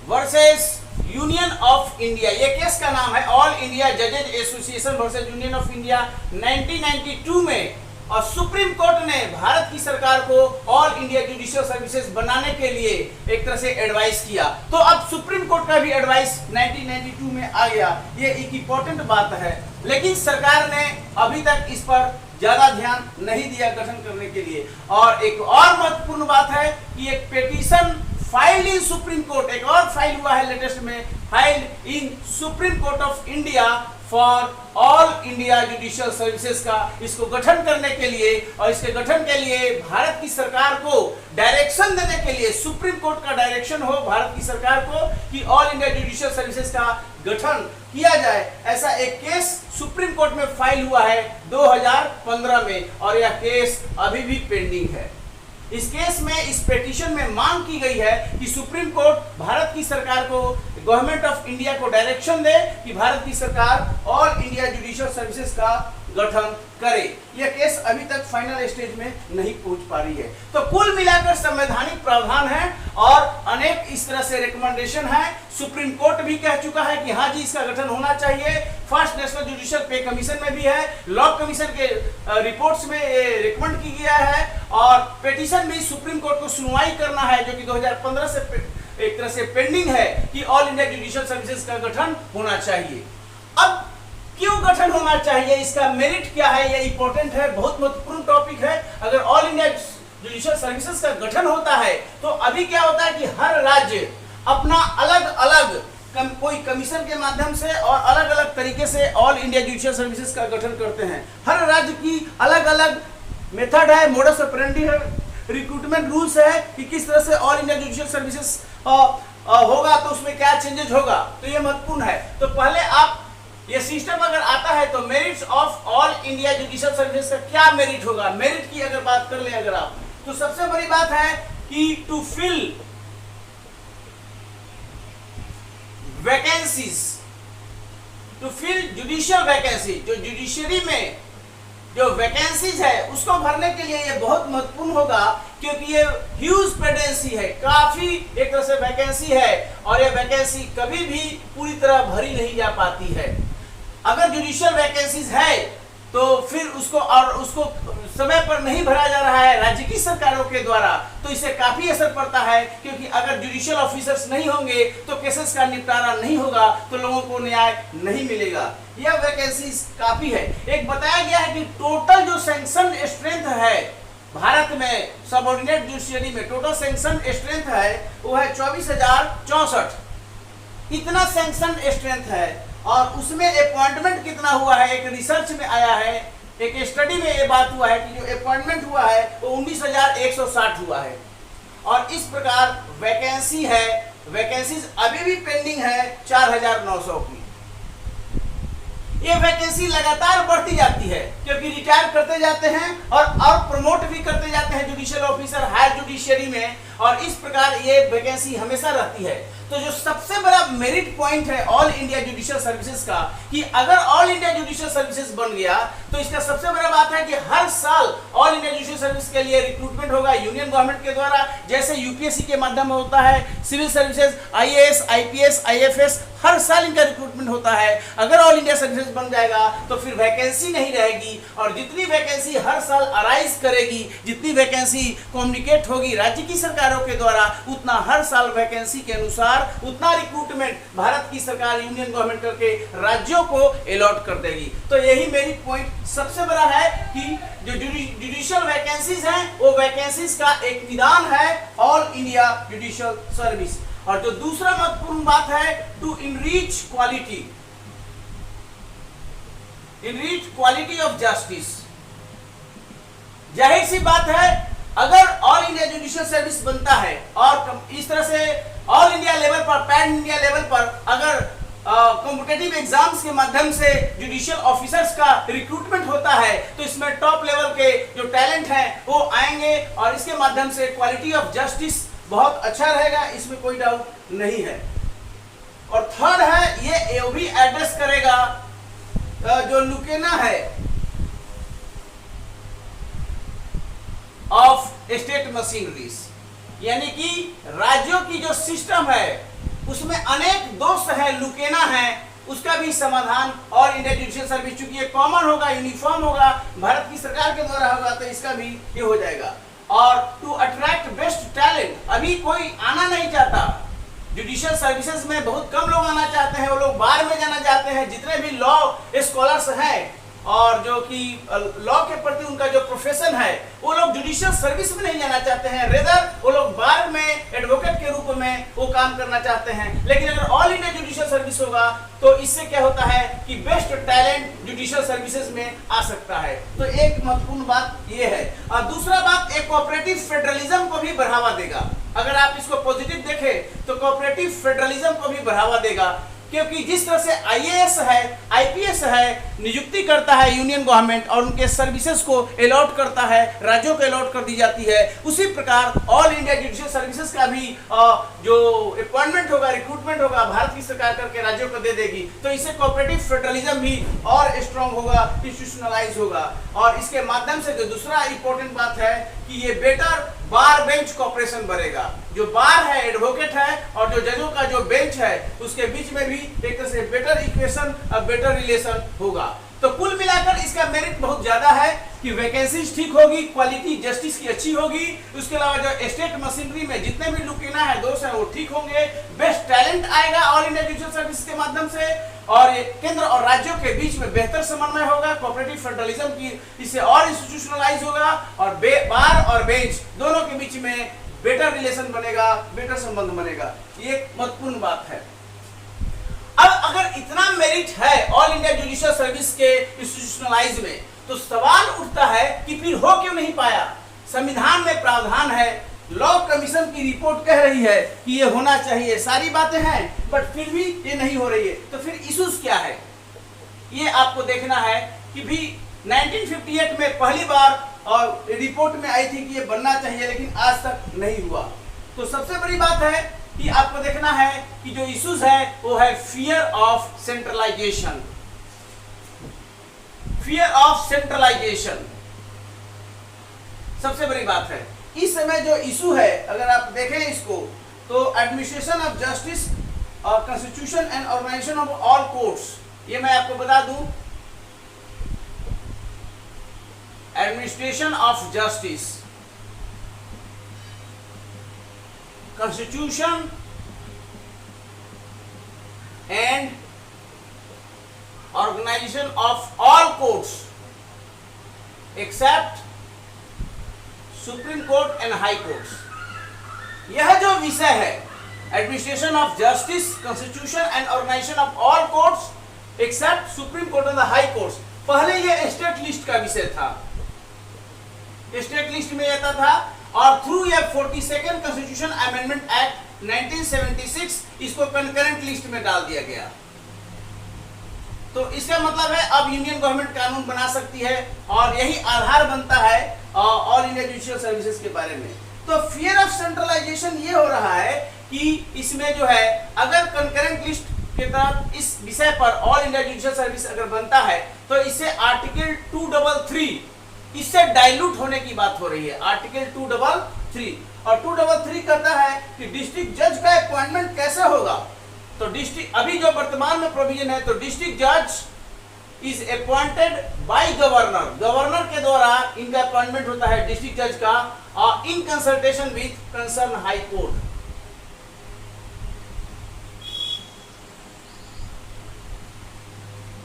versus union of India, ये केस का नाम है ऑल इंडिया जजेज association versus union of India 1992 में। और सुप्रीम कोर्ट ने भारत की सरकार को ऑल इंडिया जुडिशियल सर्विसेज बनाने के लिए एक तरह से एडवाइस किया। तो अब सुप्रीम कोर्ट का भी एडवाइस 1992 में आ गया, ये एक इंपॉर्टेंट बात है। लेकिन सरकार ने अभी तक इस पर ज्यादा ध्यान नहीं दिया गठन करने के लिए। और एक और महत्वपूर्ण बात है कि एक petition filed in supreme court, एक और फाइल हुआ है लेटेस्ट में, filed in supreme court of India for all India judicial services का, इसको गठन करने के लिए, और इसके गठन के लिए भारत की सरकार को डायरेक्शन देने के लिए सुप्रीम कोर्ट का डायरेक्शन हो भारत की सरकार को कि ऑल इंडिया जुडिशियल सर्विसेज का गठन किया जाए। ऐसा एक केस सुप्रीम कोर्ट में फाइल हुआ है 2015 में, और यह केस अभी भी पेंडिंग है। इस केस में, इस पिटीशन में मांग की गई है कि सुप्रीम कोर्ट भारत की सरकार को, गवर्नमेंट ऑफ इंडिया को डायरेक्शन दे कि भारत की सरकार ऑल इंडिया जुडिशियल सर्विसेज का गठन करे। यह केस अभी तक फाइनल स्टेज में नहीं पहुंच पा रही है। तो कुल मिलाकर संवैधानिक प्रावधान है और अनेक इस तरह से रिकमेंडेशन है। सुप्रीम कोर्ट भी कह चुका है कि हाँ जी इसका गठन होना चाहिए। First national judicial pay commission में भी है, लॉ कमीशन के रिपोर्ट्स में रिकमेंड की गया है, और पिटीशन भी सुप्रीम कोर्ट को सुनवाई करना है जो कि 2015 से एक तरह से पेंडिंग है कि ऑल इंडिया जुडिशियल सर्विसेज का गठन होना चाहिए। अब क्यों गठन होना चाहिए, इसका मेरिट क्या है, ये इंपॉर्टेंट है, बहुत महत्वपूर्ण टॉपिक है। अगर ऑल इंडिया जुडिशियल सर्विसेज का गठन होता है, तो अभी क्या होता है कि हर राज्य अपना अलग अलग कोई कमीशन के माध्यम से और अलग अलग तरीके से ऑल इंडिया जुडिशियल सर्विसेज का गठन करते हैं। हर राज्य की अलग अलग मेथड है, मोडस ऑपरेंडी है, रिक्रूटमेंट रूल्स है कि किस तरह से ऑल इंडिया जुडिशियल सर्विसेज होगा, तो उसमें क्या चेंजेस होगा, तो ये महत्वपूर्ण है। तो पहले आप ये सिस्टम अगर आता है तो merits of all India judicial services का क्या मेरिट होगा, मेरिट की अगर बात कर ले अगर आप, तो सबसे बड़ी बात है कि to fill vacancies, to fill judicial vacancy, जो जुडिशरी में जो वैकेंसीज है उसको भरने के लिए ये बहुत महत्वपूर्ण होगा, क्योंकि ये ह्यूज प्रेगनेंसी है, काफी एक तरह से वैकेंसी है, और ये वैकेंसी कभी भी पूरी तरह भरी नहीं जा पाती है। अगर जुडिशियल वैकेंसीज है तो फिर उसको समय पर नहीं भरा जा रहा है राज्य की सरकारों के द्वारा, तो इससे काफी असर पड़ता है, क्योंकि अगर जुडिशियल ऑफिसर्स नहीं होंगे तो केसेस का निपटारा नहीं होगा, तो लोगों को न्याय नहीं मिलेगा। यह वैकेंसीज काफी है। एक बताया गया है कि टोटल जो सैंक्शन स्ट्रेंथ है भारत में सबऑर्डिनेट जुडिशरी में, टोटल सैंक्शन स्ट्रेंथ है वो है 24,064, इतना सैंक्शन स्ट्रेंथ है। और उसमें अपॉइंटमेंट कितना हुआ है, एक रिसर्च में आया है, एक स्टडी में ये बात हुआ है कि जो अपॉइंटमेंट हुआ है वो 19,160 हुआ है। और इस प्रकार वैकेंसी है, वैकेंसीज अभी भी पेंडिंग है 4,900 की। ये वैकेंसी लगातार बढ़ती जाती है, क्योंकि रिटायर करते जाते हैं और प्रमोट भी करते जाते हैं जुडिशियल ऑफिसर हायर जुडिशरी में, और इस प्रकार ये वैकेंसी हमेशा रहती है। तो जो सबसे बड़ा मेरिट पॉइंट है ऑल इंडिया जुडिशियल सर्विसेज का, कि अगर ऑल इंडिया जुडिशियल सर्विसेज बन गया तो इसका सबसे बड़ा बात है कि हर साल ऑल इंडिया जुडिशियल सर्विस के लिए रिक्रूटमेंट होगा यूनियन गवर्नमेंट के द्वारा, जैसे यूपीएससी के माध्यम में होता है, civil services, IAS, IPS, IFS, हर साल इनका रिक्रूटमेंट होता है। अगर ऑल इंडिया सर्विसेज बन जाएगा तो फिर वैकेंसी नहीं रहेगी, और जितनी वैकेंसी हर साल अराइज करेगी, जितनी वैकेंसी कम्युनिकेट होगी राज्य की सरकारों के द्वारा, उतना हर साल वैकेंसी के अनुसार उतना रिक्रूटमेंट भारत की सरकार यूनियन गवर्नमेंट करके राज्यों को अलॉट कर देगी। तो यही मेरी पॉइंट सबसे बड़ा है कि जो जुडिशियल वैकेंसीज हैं वो वैकेंसीज का एक निदान है ऑल इंडिया जुडिशियल सर्विस। और जो दूसरा महत्वपूर्ण बात है, to enrich quality of justice. जाहिर सी बात है, अगर ऑल इंडिया जुडिशियल सर्विस बनता है और इस तरह से ऑल इंडिया लेवल पर, पैन इंडिया लेवल पर अगर कॉम्पिटिटिव एग्जाम्स के माध्यम से जुडिशियल ऑफिसर्स का रिक्रूटमेंट होता है, तो इसमें टॉप लेवल के जो टैलेंट हैं वो आएंगे, और इसके माध्यम से क्वालिटी ऑफ जस्टिस बहुत अच्छा रहेगा, इसमें कोई डाउट नहीं है। और थर्ड है, ये भी एड्रेस करेगा जो लुकेना है ऑफ स्टेट मशीनरीज, यानी कि राज्यों की जो सिस्टम है उसमें अनेक दोष है, लुकेना है, उसका भी समाधान ऑल इंडिया जुडिशियल सर्विस, चूंकि ये कॉमन होगा, यूनिफॉर्म होगा, भारत की सरकार के द्वारा होगा, तो इसका भी ये हो जाएगा। और टू अट्रैक्ट बेस्ट टैलेंट, अभी कोई आना नहीं चाहता जुडिशियल सर्विसेज में, बहुत कम लोग आना चाहते हैं, वो लोग बाहर में जाना चाहते हैं। जितने भी लॉ स्कॉलर्स हैं और जो कि लॉ के प्रति उनका जो प्रोफेशन है, वो लोग जुडिशियल सर्विस में नहीं जाना चाहते हैं, रेदर वो लोग बार में एडवोकेट के रूप में वो काम करना चाहते हैं। लेकिन अगर ऑल इंडिया जुडिशियल सर्विस होगा तो इससे क्या होता है कि बेस्ट टैलेंट जुडिशियल सर्विसेज में आ सकता है। तो एक महत्वपूर्ण बात ये है। और दूसरा बात, एक कोऑपरेटिव फेडरलिज्म को भी बढ़ावा देगा। अगर आप इसको पॉजिटिव देखें तो कोऑपरेटिव फेडरलिज्म को भी बढ़ावा देगा, क्योंकि जिस तरह से आईएएस है, आईपीएस है, नियुक्ति करता है यूनियन गवर्नमेंट और उनके सर्विसेज को अलॉट करता है, राज्यों को अलॉट कर दी जाती है, उसी प्रकार ऑल इंडिया जुडिशियल सर्विसेज का भी जो अपॉइंटमेंट होगा, रिक्रूटमेंट होगा, भारत की सरकार करके राज्यों को दे देगी। तो इससे कोऑपरेटिव फेडरलिज्म भी और स्ट्रांग होगा, इंस्टीट्यूशनलाइज होगा। और इसके माध्यम से जो दूसरा इंपॉर्टेंट बात है कि ये बेटर बार बेंच कॉपरेशन बढ़ेगा। जो बार है, एडवोकेट है, और जो जजों का जो बेंच है, उसके बीच में भी एक तरह से बेटर इक्वेशन और बेटर रिलेशन होगा। तो कुल मिलाकर इसका मेरिट बहुत ज्यादा है कि वैकेंसीज ठीक होगी, क्वालिटी जस्टिस की अच्छी होगी, उसके अलावा जो स्टेट मशीनरी में जितने भी लुकेना है, दोष है, वो ठीक होंगे, बेस्ट टैलेंट आएगा ऑल इंडिया जुडिशियल सर्विस के माध्यम से, और ये केंद्र और राज्यों के बीच में बेहतर समन्वय होगा, कोऑपरेटिव फेडरलिज्म की इससे और इंस्टीट्यूशनलाइज होगा और बार और बेंच दोनों के बीच में बेटर रिलेशन बनेगा, बेटर संबंध बनेगा। ये एक महत्वपूर्ण बात है। अब अगर इतना मेरिट है ऑल इंडिया जुडिशियल सर्विस के इंस्टीट्यूशनलाइज में, तो सवाल उठता है कि फिर हो क्यों नहीं पाया। संविधान में प्रावधान है, लॉ कमीशन की रिपोर्ट कह रही है कि ये होना चाहिए, सारी बातें हैं, बट फिर भी ये नहीं हो रही है। तो फिर इश्यूज क्या है, ये आपको देखना है कि भी 1958 में पहली बार और रिपोर्ट में आई थी कि ये बनना चाहिए, लेकिन आज तक नहीं हुआ। तो सबसे बड़ी बात है कि आपको देखना है कि जो इश्यूज है वो है fear of centralisation. Fear of centralisation सबसे बड़ी बात है। इस समय जो इशू है, अगर आप देखें इसको, तो एडमिनिस्ट्रेशन ऑफ जस्टिस और constitution and organisation of all courts, ये मैं आपको बता दूं, administration of justice, constitution and organisation of all courts except supreme court and high courts, यह जो विषय है administration of justice, constitution and organisation of all courts except supreme court and high courts, पहले यह स्टेट लिस्ट का विषय था, state list में आता था, और थ्रू ये 42nd कॉन्स्टिट्यूशन अमेंडमेंट एक्ट 1976 इसको कंकरेंट लिस्ट में डाल दिया गया। तो इसका मतलब है अब यूनियन गवर्नमेंट कानून बना सकती है और यही आधार बनता है ऑल इंडिया जुडिशियल सर्विसेज के बारे में। तो फियर ऑफ सेंट्रलाइजेशन ये हो रहा है कि इसमें जो है अगर कंकरेंट लिस्ट के तहत इस विषय पर ऑल इंडिया जुडिशियल सर्विस अगर बनता है तो इससे आर्टिकल 233 इससे डाइल्यूट होने की बात हो रही है। आर्टिकल 233 और 233 कहता है कि डिस्ट्रिक्ट जज का अपॉइंटमेंट कैसे होगा। तो डिस्ट्रिक्ट अभी जो वर्तमान में प्रोविजन है, तो डिस्ट्रिक्ट जज is appointed by governor, governor के द्वारा इनका अपॉइंटमेंट होता है डिस्ट्रिक्ट जज का, और in consultation with concern high court.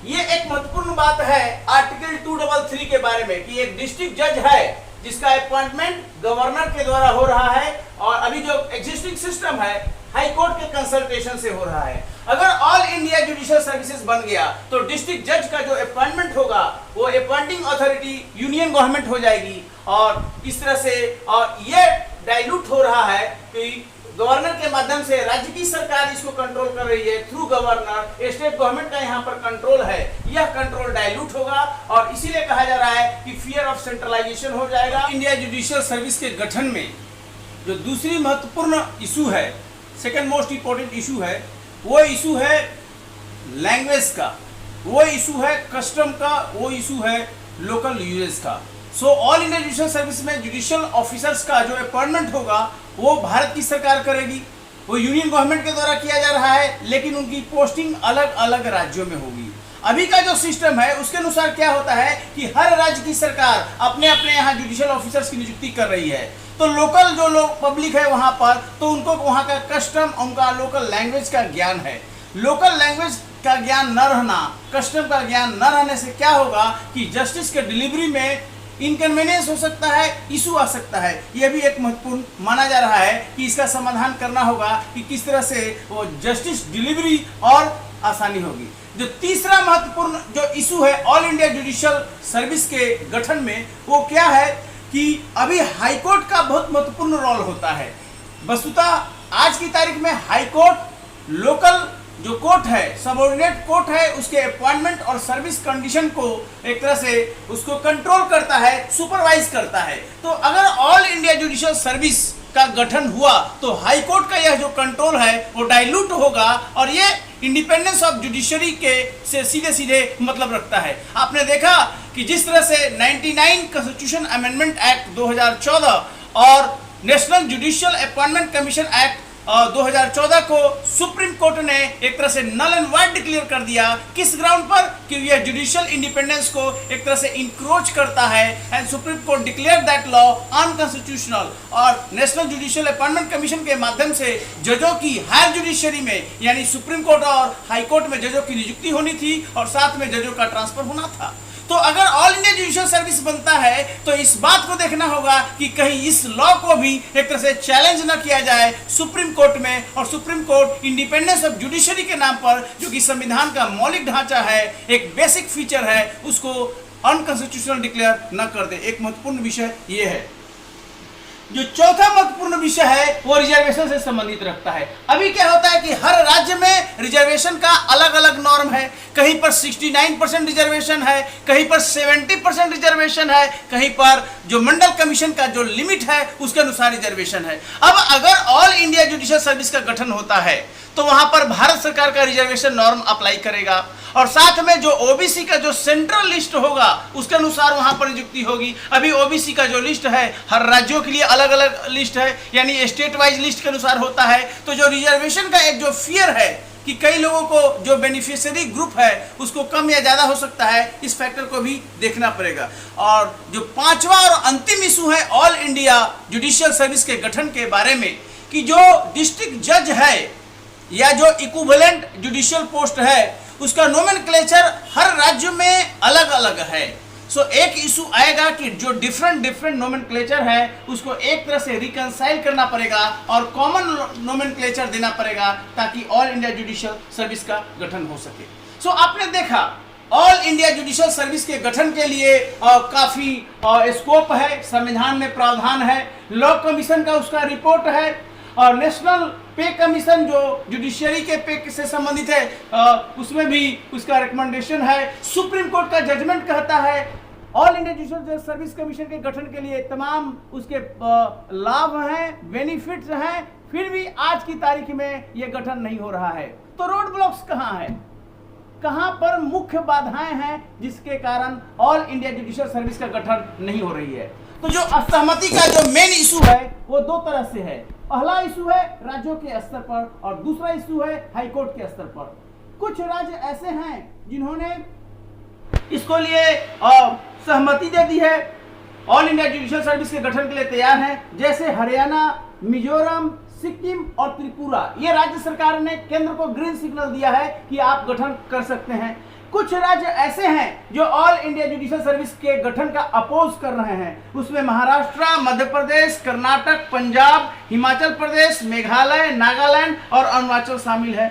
ये एक महत्वपूर्ण बात है आर्टिकल 233 के बारे में कि एक डिस्ट्रिक्ट जज है जिसका अपॉइंटमेंट गवर्नर के द्वारा हो रहा है, और अभी जो एग्जिस्टिंग सिस्टम है हाई कोर्ट के कंसल्टेशन से हो रहा है। अगर ऑल इंडिया जुडिशियल सर्विसेज बन गया तो डिस्ट्रिक्ट जज का जो अपॉइंटमेंट होगा वो अपॉइंटिंग अथॉरिटी यूनियन गवर्नमेंट हो जाएगी, और इस तरह से और ये डाइल्यूट हो रहा है कि गवर्नर के माध्यम से राज्य की सरकार इसको कंट्रोल कर रही है थ्रू गवर्नर, स्टेट गवर्नमेंट का यहाँ पर कंट्रोल है, यह कंट्रोल डाइल्यूट होगा, और इसीलिए कहा जा रहा है कि फियर ऑफ सेंट्रलाइजेशन हो जाएगा। इंडिया जुडिशियल सर्विस के गठन में जो दूसरी महत्वपूर्ण इशू है, सेकंड मोस्ट इंपोर्टेंट इशू है, वो इशू है लैंग्वेज का, वो इशू है कस्टम का, वो इशू है लोकल यूजेस का। So all India judicial service में जुडिशियल ऑफिसर्स का जो अपॉइंटमेंट होगा वो भारत की सरकार करेगी, वो यूनियन गवर्नमेंट के द्वारा किया जा रहा है, लेकिन उनकी पोस्टिंग अलग अलग राज्यों में होगी। अभी का जो सिस्टम है उसके अनुसार क्या होता है कि हर राज्य की सरकार अपने अपने यहाँ जुडिशियल ऑफिसर्स की नियुक्ति कर रही है, तो लोकल जो लोग पब्लिक है वहाँ पर, तो उनको वहाँ का कस्टम, उनका लोकल लैंग्वेज का ज्ञान है। लोकल लैंग्वेज का ज्ञान न रहना, कस्टम का ज्ञान न रहने से क्या होगा कि जस्टिस के डिलीवरी में इनकन्वीनियंस हो सकता है, इशू आ सकता है। यह भी एक महत्वपूर्ण माना जा रहा है कि इसका समाधान करना होगा कि किस तरह से वो जस्टिस डिलीवरी और आसानी होगी। जो तीसरा महत्वपूर्ण जो इशू है ऑल इंडिया जुडिशियल सर्विस के गठन में, वो क्या है कि अभी हाई कोर्ट का बहुत महत्वपूर्ण रोल होता है। वस्तुतः आज की तारीख में हाई कोर्ट लोकल जो कोर्ट है, सबऑर्डिनेट कोर्ट है, उसके अपॉइंटमेंट और सर्विस कंडीशन को एक तरह से उसको कंट्रोल करता है, सुपरवाइज करता है। तो अगर ऑल इंडिया जुडिशियल सर्विस का गठन हुआ तो हाई कोर्ट का यह जो कंट्रोल है वो डाइल्यूट होगा, और ये इंडिपेंडेंस ऑफ जुडिशरी के से सीधे सीधे मतलब रखता है। आपने देखा कि जिस तरह से 99 कॉन्स्टिट्यूशन अमेंडमेंट एक्ट 2014 और national judicial appointment commission act 2014 को सुप्रीम कोर्ट ने एक तरह से नल एंड वाइड डिक्लेयर कर दिया। किस ग्राउंड पर? कि यह जुडिशियल इंडिपेंडेंस को एक तरह से इंक्रोच करता है and supreme court declare that law unconstitutional. और नेशनल जुडिशियल अपॉइंटमेंट कमीशन के माध्यम से जजों की हायर जुडिशरी में यानी सुप्रीम कोर्ट और हाई कोर्ट में जजों की नियुक्ति होनी थी और साथ में जजों का ट्रांसफर होना था। तो अगर ऑल इंडिया जुडिशियल सर्विस बनता है तो इस बात को देखना होगा कि कहीं इस लॉ को भी एक तरह से चैलेंज न किया जाए सुप्रीम कोर्ट में, और supreme court independence of judiciary के नाम पर, जो कि संविधान का मौलिक ढांचा है, एक बेसिक फीचर है, उसको अनकॉन्स्टिट्यूशनल डिक्लेयर न कर दे। एक महत्वपूर्ण विषय ये है। जो चौथा महत्वपूर्ण विषय है वो रिजर्वेशन से संबंधित रखता है। अभी क्या होता है कि हर राज्य में रिजर्वेशन का अलग अलग नॉर्म है। कहीं पर 69% रिजर्वेशन है, कहीं पर 70% रिजर्वेशन है, कहीं पर जो मंडल कमीशन का जो लिमिट है उसके अनुसार रिजर्वेशन है। अब अगर ऑल इंडिया जुडिशियल सर्विस का गठन होता है तो वहां पर भारत सरकार का रिजर्वेशन नॉर्म अप्लाई करेगा और साथ में जो ओबीसी का जो सेंट्रल लिस्ट होगा उसके अनुसार वहां पर नियुक्ति होगी। अभी ओबीसी का जो लिस्ट है हर राज्यों के लिए अलग अलग लिस्ट है, यानी स्टेट वाइज लिस्ट के अनुसार होता है। तो जो रिजर्वेशन का एक जो फियर है कि कई लोगों को जो बेनिफिशियरी ग्रुप है उसको कम या ज्यादा हो सकता है, इस फैक्टर को भी देखना पड़ेगा। और जो पांचवा और अंतिम इशू है ऑल इंडिया जुडिशियल सर्विस के गठन के बारे में, कि जो डिस्ट्रिक्ट जज है या जो इक्विवेलेंट जुडिशियल पोस्ट है उसका नोमेनक्लेचर हर राज्य में अलग अलग है। सो एक इशू आएगा कि जो डिफरेंट नोमेनक्लेचर है उसको एक तरह से रिकंसाइल करना पड़ेगा और कॉमन नोमेनक्लेचर देना पड़ेगा ताकि ऑल इंडिया जुडिशियल सर्विस का गठन हो सके। सो आपने देखा ऑल इंडिया जुडिशियल सर्विस के गठन के लिए काफी स्कोप है, संविधान में प्रावधान है, लॉ कमीशन का उसका रिपोर्ट है, और नेशनल पे कमीशन जो जुडिशियरी के पे से संबंधित है उसमें भी उसका रिकमेंडेशन है। सुप्रीम कोर्ट का जजमेंट कहता है all India judicial service commission के गठन के लिए तमाम उसके लाभ हैं, बेनिफिट्स हैं, फिर भी आज की तारीख में यह गठन नहीं हो रहा है। तो रोड ब्लॉक्स कहाँ है, कहां पर मुख्य बाधाएं हैं जिसके कारण ऑल इंडिया जुडिशियल सर्विस का गठन नहीं हो रही है? तो जो असहमति का जो मेन इशू है वो दो तरह से है। पहला इशू है राज्यों के स्तर पर और दूसरा इशू है हाई कोर्ट के स्तर पर। कुछ राज्य ऐसे हैं जिन्होंने इसको लिए सहमति दे दी है, ऑल इंडिया जुडिशियल सर्विस के गठन के लिए तैयार हैं, जैसे हरियाणा, मिजोरम, सिक्किम और त्रिपुरा। ये राज्य सरकार ने केंद्र को ग्रीन सिग्नल दिया है कि आप गठन कर सकते हैं। कुछ राज्य ऐसे हैं जो ऑल इंडिया जुडिशियल सर्विस के गठन का अपोज कर रहे हैं, उसमें महाराष्ट्र, मध्य प्रदेश, कर्नाटक, पंजाब, हिमाचल प्रदेश, मेघालय, नागालैंड और अरुणाचल शामिल है।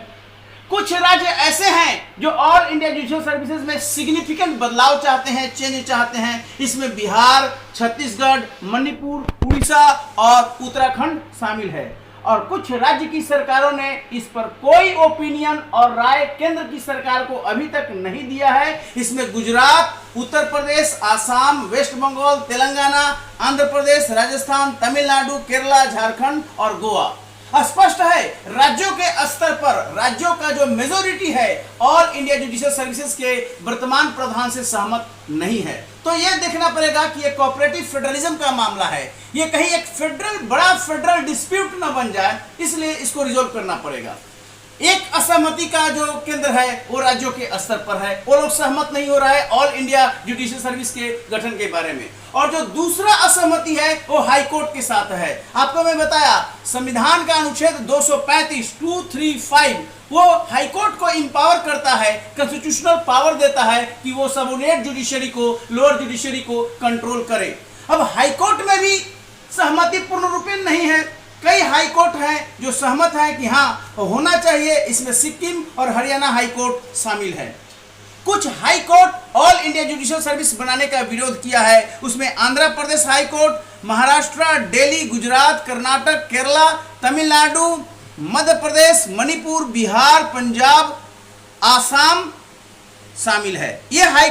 कुछ राज्य ऐसे हैं जो ऑल इंडिया जुडिशियल सर्विसेज में सिग्निफिकेंट बदलाव चाहते हैं, चेंज चाहते हैं। इसमें बिहार, छत्तीसगढ़, मणिपुर, उड़ीसा और उत्तराखंड शामिल है। और कुछ राज्य की सरकारों ने इस पर कोई ओपिनियन और राय केंद्र की सरकार को अभी तक नहीं दिया है। इसमें गुजरात, उत्तर प्रदेश, आसाम, वेस्ट बंगाल, तेलंगाना, आंध्र प्रदेश, राजस्थान, तमिलनाडु, केरला, झारखंड और गोवा। स्पष्ट है राज्यों के स्तर पर राज्यों का जो मेजोरिटी है ऑल इंडिया जुडिशियल सर्विसेज के वर्तमान प्रावधान से सहमत नहीं है। तो यह देखना पड़ेगा कि यह कोऑपरेटिव फेडरलिज्म का मामला है, ये कहीं एक बड़ा फेडरल डिस्प्यूट न बन जाए, इसलिए इसको रिजोल्व करना पड़ेगा। एक असहमति का जो केंद्र है वो राज्यों के स्तर पर है, वो लोग सहमत नहीं हो रहा है ऑल इंडिया जुडिशियल सर्विस के गठन के बारे में। और जो दूसरा असहमति है वो हाई कोर्ट के साथ है। आपको मैं बताया संविधान का अनुच्छेद 235 वो हाई कोर्ट को इंपावर करता है, कॉन्स्टिट्यूशनल पावर देता है कि वो सबऑर्डिनेट जुडिशरी को, लोअर जुडिशरी को कंट्रोल करे। अब हाई कोर्ट में भी सहमति पूर्ण रूपेण नहीं है। कई हाई कोर्ट हैं जो सहमत हैं कि हाँ होना चाहिए, इसमें सिक्किम और हरियाणा हाई कोर्ट शामिल है। कुछ high court all India judicial service बनाने का विरोध किया है, उसमें आंध्र प्रदेश हाई कोर्ट, महाराष्ट्र, दिल्ली, गुजरात, कर्नाटक, केरला, तमिलनाडु, मध्य प्रदेश, मणिपुर, बिहार, पंजाब, आसाम शामिल है। ये हाई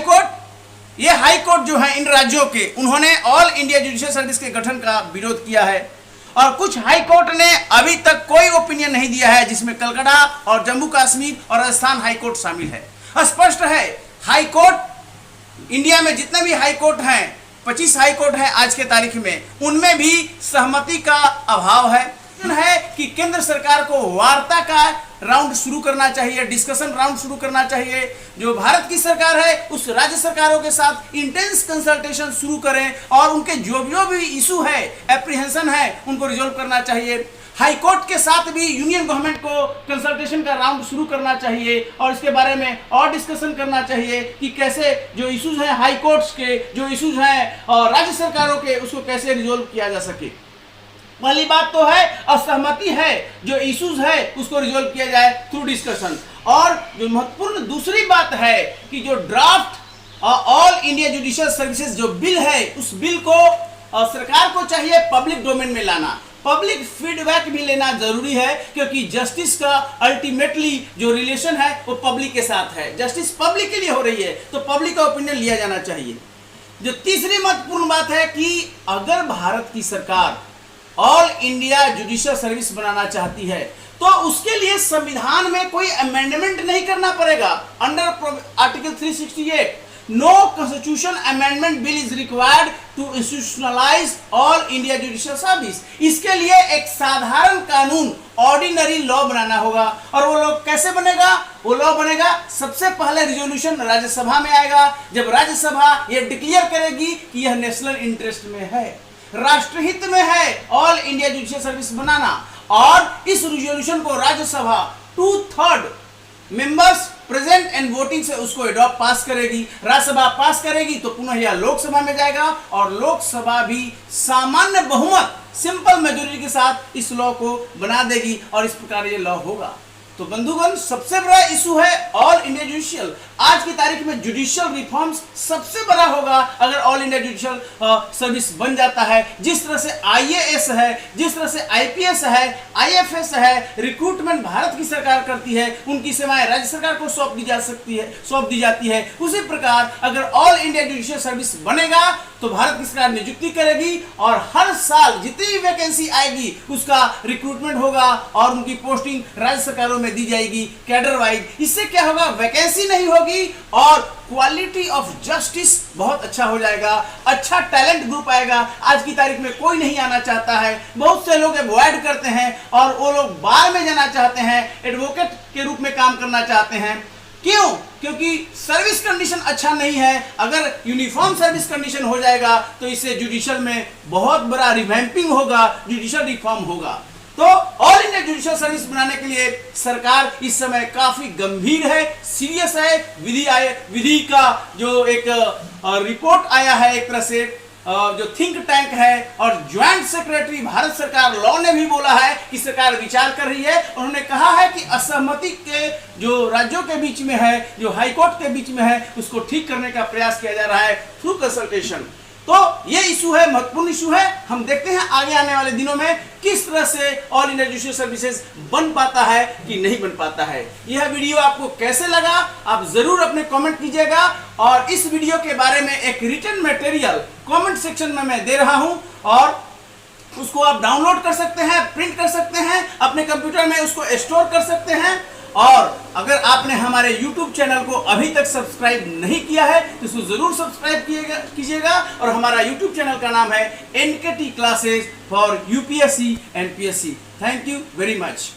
कोर्ट जो है इन राज्यों के, उन्होंने ऑल इंडिया जुडिशियल सर्विस के गठन का विरोध किया है। और कुछ हाई कोर्ट ने अभी तक कोई ओपिनियन नहीं दिया है, जिसमें कलकत्ता और जम्मू कश्मीर और राजस्थान हाई कोर्ट शामिल है। स्पष्ट है हाई कोर्ट इंडिया में जितने भी हाई कोर्ट हैं, 25 हाई कोर्ट हैं आज के तारीख में, उनमें भी सहमति का अभाव है। है कि केंद्र सरकार को वार्ता का राउंड शुरू करना चाहिए, डिस्कशन राउंड शुरू करना चाहिए। जो भारत की सरकार है उस राज्य सरकारों के साथ इंटेंस कंसल्टेशन शुरू करें और उनके जो भी इशू है, एप्रीहेंशन है, उनको रिजोल्व करना चाहिए। हाई कोर्ट के साथ भी यूनियन गवर्नमेंट को कंसल्टेशन का राउंड शुरू करना चाहिए और इसके बारे में और डिस्कशन करना चाहिए कि कैसे जो इश्यूज हैं हाई कोर्ट्स के, जो इश्यूज हैं और राज्य सरकारों के, उसको कैसे रिजोल्व किया जा सके। पहली बात तो है असहमति है, जो इश्यूज है उसको रिजोल्व किया जाए थ्रू डिस्कशन। और जो महत्वपूर्ण दूसरी बात है कि जो draft all India judicial services जो बिल है, उस बिल को सरकार को चाहिए पब्लिक डोमेन में लाना। पब्लिक फीडबैक भी लेना जरूरी है क्योंकि जस्टिस का अल्टीमेटली जो रिलेशन है वो पब्लिक के साथ है। जस्टिस पब्लिक के लिए हो रही है तो पब्लिक का ओपिनियन लिया जाना चाहिए। जो तीसरी महत्वपूर्ण बात है कि अगर भारत की सरकार ऑल इंडिया जुडिशियल सर्विस बनाना चाहती है तो उसके लिए संविधान में कोई अमेंडमेंट नहीं करना पड़ेगा। Under article 368 no constitution amendment bill is required to institutionalise all India judicial service. इसके लिए एक साधारण कानून, ऑर्डिनरी लॉ बनाना होगा। और वो लॉ कैसे बनेगा? वो लॉ बनेगा, सबसे पहले रिजोल्यूशन राज्यसभा में आएगा। जब राज्यसभा ये डिक्लेयर करेगी कि यह नेशनल इंटरेस्ट में है, राष्ट्रहित में है ऑल इंडिया जुडिशियल सर्विस बनाना, और इस रिजोल्यूशन को Rajya Sabha 2/3 members present and voting से उसको एडॉप्ट पास करेगी। राज्यसभा पास करेगी तो पुनः यह लोकसभा में जाएगा और लोकसभा भी सामान्य बहुमत, सिंपल मेजोरिटी के साथ इस लॉ को बना देगी और इस प्रकार ये लॉ होगा। तो बंधुगण, सबसे बड़ा इशू है ऑल इंडिया जुडिशियल। आज की तारीख में जुडिशियल रिफॉर्म्स सबसे बड़ा होगा अगर ऑल इंडिया जुडिशियल सर्विस बन जाता है। जिस तरह से आईएएस है, जिस तरह से आईपीएस है, आईएफएस है, रिक्रूटमेंट भारत की सरकार करती है, उनकी सेवाएं राज्य सरकार को सौंप दी जाती है। उसी प्रकार अगर ऑल इंडिया जुडिशियल सर्विस बनेगा तो भारत की सरकार नियुक्ति करेगी और हर साल जितनी भी वैकेंसी आएगी उसका रिक्रूटमेंट होगा और उनकी पोस्टिंग राज्य सरकारों में दी जाएगी कैडर वाइज। इससे क्या होगा? वैकेंसी नहीं होगी और क्वालिटी ऑफ जस्टिस बहुत अच्छा हो जाएगा, अच्छा टैलेंट ग्रुप आएगा। आज की तारीख में कोई नहीं आना चाहता है, बहुत से लोग अवॉइड करते हैं और वो लोग बाहर में जाना चाहते हैं, एडवोकेट के रूप में काम करना चाहते हैं। क्यों? क्योंकि सर्विस कंडीशन अच्छा नहीं है। अगर यूनिफॉर्म सर्विस कंडीशन हो जाएगा तो इससे जुडिशियल में बहुत बड़ा रिवैम्पिंग होगा, जुडिशियल रिफॉर्म होगा। तो ऑल इंडिया जुडिशियल सर्विस बनाने के लिए सरकार इस समय काफी गंभीर है, सीरियस है। विधि का जो एक रिपोर्ट आया है, एक तरह से जो थिंक टैंक है, और ज्वाइंट सेक्रेटरी भारत सरकार लॉ ने भी बोला है कि सरकार विचार कर रही है। उन्होंने कहा है कि असहमति के जो राज्यों के बीच में है, जो हाईकोर्ट के बीच में है, उसको ठीक करने का प्रयास किया जा रहा है थ्रू कंसल्टेशन। तो ये इशू है, महत्वपूर्ण इशू है। हम देखते हैं आगे आने वाले दिनों में किस तरह से ऑल इंडिया जुडिशियल सर्विसेज बन पाता है कि नहीं बन पाता है। यह वीडियो आपको कैसे लगा आप जरूर अपने कमेंट कीजिएगा, और इस वीडियो के बारे में एक रिटन मटेरियल कमेंट सेक्शन में मैं दे रहा हूं और उसको आप डाउनलोड कर सकते हैं, प्रिंट कर सकते हैं, अपने कंप्यूटर में उसको स्टोर कर सकते हैं। और अगर आपने हमारे YouTube चैनल को अभी तक सब्सक्राइब नहीं किया है तो इसको जरूर सब्सक्राइब कीजिएगा। और हमारा YouTube चैनल का नाम है NKT classes for UPSC and PSC। Thank you very much.